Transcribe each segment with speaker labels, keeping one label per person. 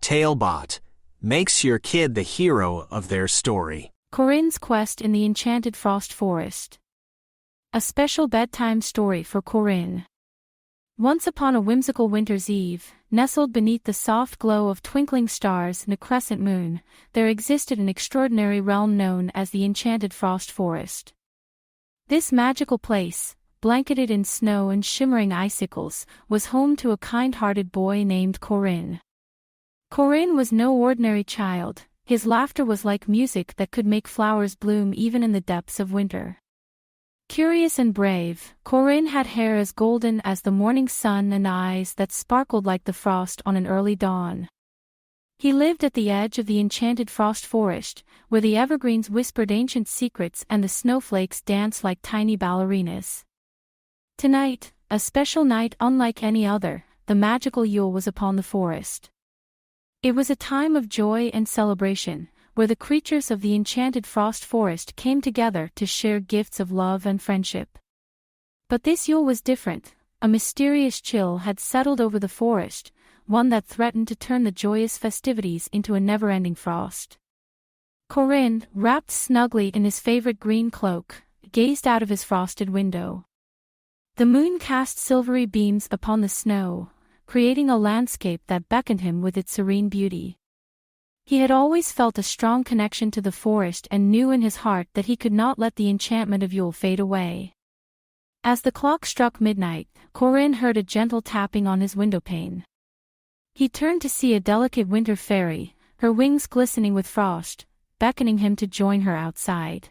Speaker 1: Talebot makes your kid the hero of their story.
Speaker 2: Korin's quest in the Enchanted Frost Forest. A special bedtime story for Korin. Once upon a whimsical winter's eve, nestled beneath the soft glow of twinkling stars and a crescent moon, there existed an extraordinary realm known as the Enchanted Frost Forest. This magical place, blanketed in snow and shimmering icicles, was home to a kind-hearted boy named Korin. Korin was no ordinary child. His laughter was like music that could make flowers bloom even in the depths of winter. Curious and brave, Korin had hair as golden as the morning sun and eyes that sparkled like the frost on an early dawn. He lived at the edge of the Enchanted Frost Forest, where the evergreens whispered ancient secrets and the snowflakes danced like tiny ballerinas. Tonight, a special night unlike any other, the Magical Yule was upon the forest. It was a time of joy and celebration, where the creatures of the Enchanted Frost Forest came together to share gifts of love and friendship. But this Yule was different. A mysterious chill had settled over the forest, one that threatened to turn the joyous festivities into a never-ending frost. Korin, wrapped snugly in his favorite green cloak, gazed out of his frosted window. The moon cast silvery beams upon the snow, creating a landscape that beckoned him with its serene beauty. He had always felt a strong connection to the forest and knew in his heart that he could not let the enchantment of Yule fade away. As the clock struck midnight, Korin heard a gentle tapping on his windowpane. He turned to see a delicate winter fairy, her wings glistening with frost, beckoning him to join her outside.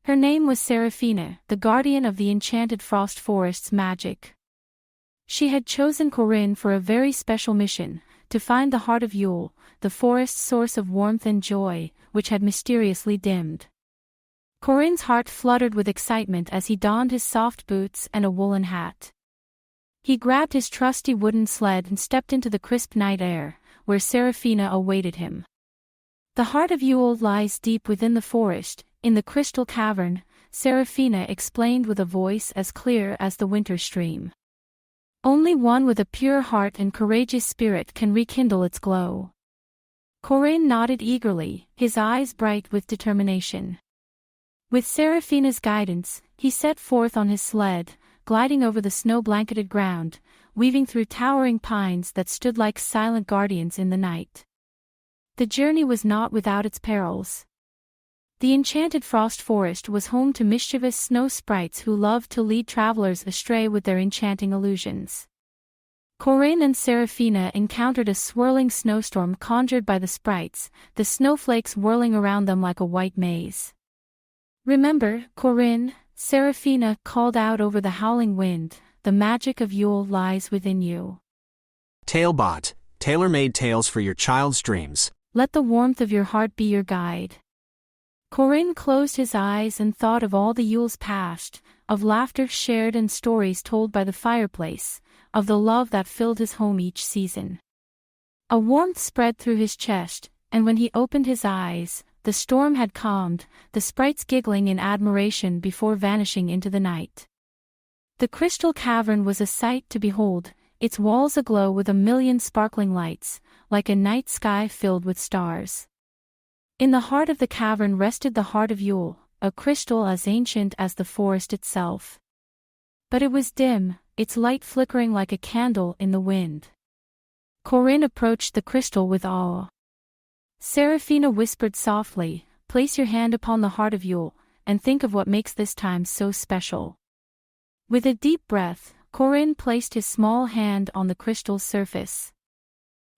Speaker 2: Her name was Seraphina, the guardian of the Enchanted Frost Forest's magic. She had chosen Korin for a very special mission, to find the Heart of Yule, the forest's source of warmth and joy, which had mysteriously dimmed. Korin's heart fluttered with excitement as he donned his soft boots and a woolen hat. He grabbed his trusty wooden sled and stepped into the crisp night air, where Seraphina awaited him. The Heart of Yule lies deep within the forest, in the crystal cavern, Seraphina explained with a voice as clear as the winter stream. Only one with a pure heart and courageous spirit can rekindle its glow. Korin nodded eagerly, his eyes bright with determination. With Seraphina's guidance, he set forth on his sled, gliding over the snow-blanketed ground, weaving through towering pines that stood like silent guardians in the night. The journey was not without its perils. The Enchanted Frost Forest was home to mischievous snow sprites who loved to lead travelers astray with their enchanting illusions. Korin and Seraphina encountered a swirling snowstorm conjured by the sprites, the snowflakes whirling around them like a white maze. "Remember, Korin," Seraphina called out over the howling wind, "the magic of Yule lies within you."
Speaker 1: Talebot, tailor-made tales for your child's dreams.
Speaker 2: Let the warmth of your heart be your guide. Korin closed his eyes and thought of all the Yules past, of laughter shared and stories told by the fireplace, of the love that filled his home each season. A warmth spread through his chest, and when he opened his eyes, the storm had calmed, the sprites giggling in admiration before vanishing into the night. The crystal cavern was a sight to behold, its walls aglow with a million sparkling lights, like a night sky filled with stars. In the heart of the cavern rested the Heart of Yule, a crystal as ancient as the forest itself. But it was dim, its light flickering like a candle in the wind. Korin approached the crystal with awe. Seraphina whispered softly, "Place your hand upon the Heart of Yule, and think of what makes this time so special." With a deep breath, Korin placed his small hand on the crystal's surface.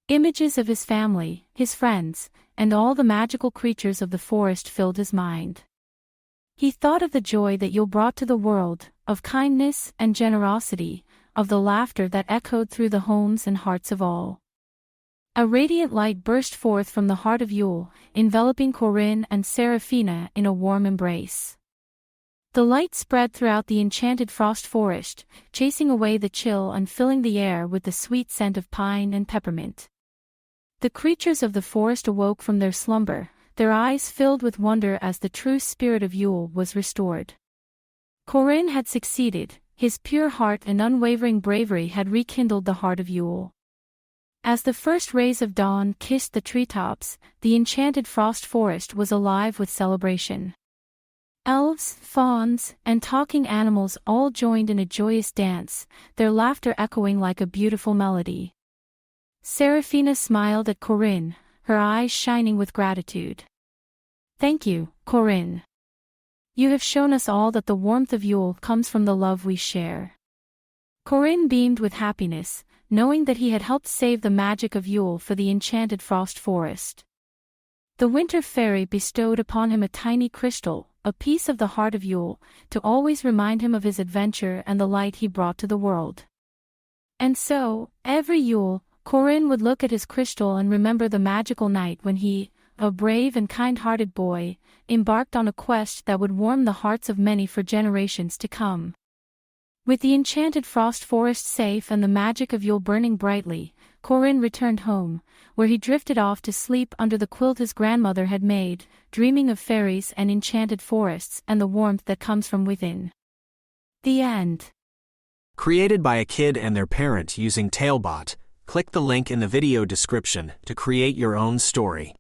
Speaker 2: Images of his family, his friends, and all the magical creatures of the forest filled his mind. He thought of the joy that Yule brought to the world, of kindness and generosity, of the laughter that echoed through the homes and hearts of all. A radiant light burst forth from the Heart of Yule, enveloping Korin and Seraphina in a warm embrace. The light spread throughout the Enchanted Frost Forest, chasing away the chill and filling the air with the sweet scent of pine and peppermint. The creatures of the forest awoke from their slumber, their eyes filled with wonder as the true spirit of Yule was restored. Korin had succeeded, his pure heart and unwavering bravery had rekindled the Heart of Yule. As the first rays of dawn kissed the treetops, the enchanted frost forest was alive with celebration. Elves, fauns, and talking animals all joined in a joyous dance, their laughter echoing like a beautiful melody. Seraphina smiled at Korin, her eyes shining with gratitude. "Thank you, Korin. You have shown us all that the warmth of Yule comes from the love we share." Korin beamed with happiness, knowing that he had helped save the magic of Yule for the enchanted frost forest. The winter fairy bestowed upon him a tiny crystal, a piece of the Heart of Yule, to always remind him of his adventure and the light he brought to the world. And so, every Yule, Korin would look at his crystal and remember the magical night when he, a brave and kind-hearted boy, embarked on a quest that would warm the hearts of many for generations to come. With the enchanted frost forest safe and the magic of Yule burning brightly, Korin returned home, where he drifted off to sleep under the quilt his grandmother had made, dreaming of fairies and enchanted forests and the warmth that comes from within. The end.
Speaker 1: Created by a kid and their parent using Talebot, click the link in the video description to create your own story.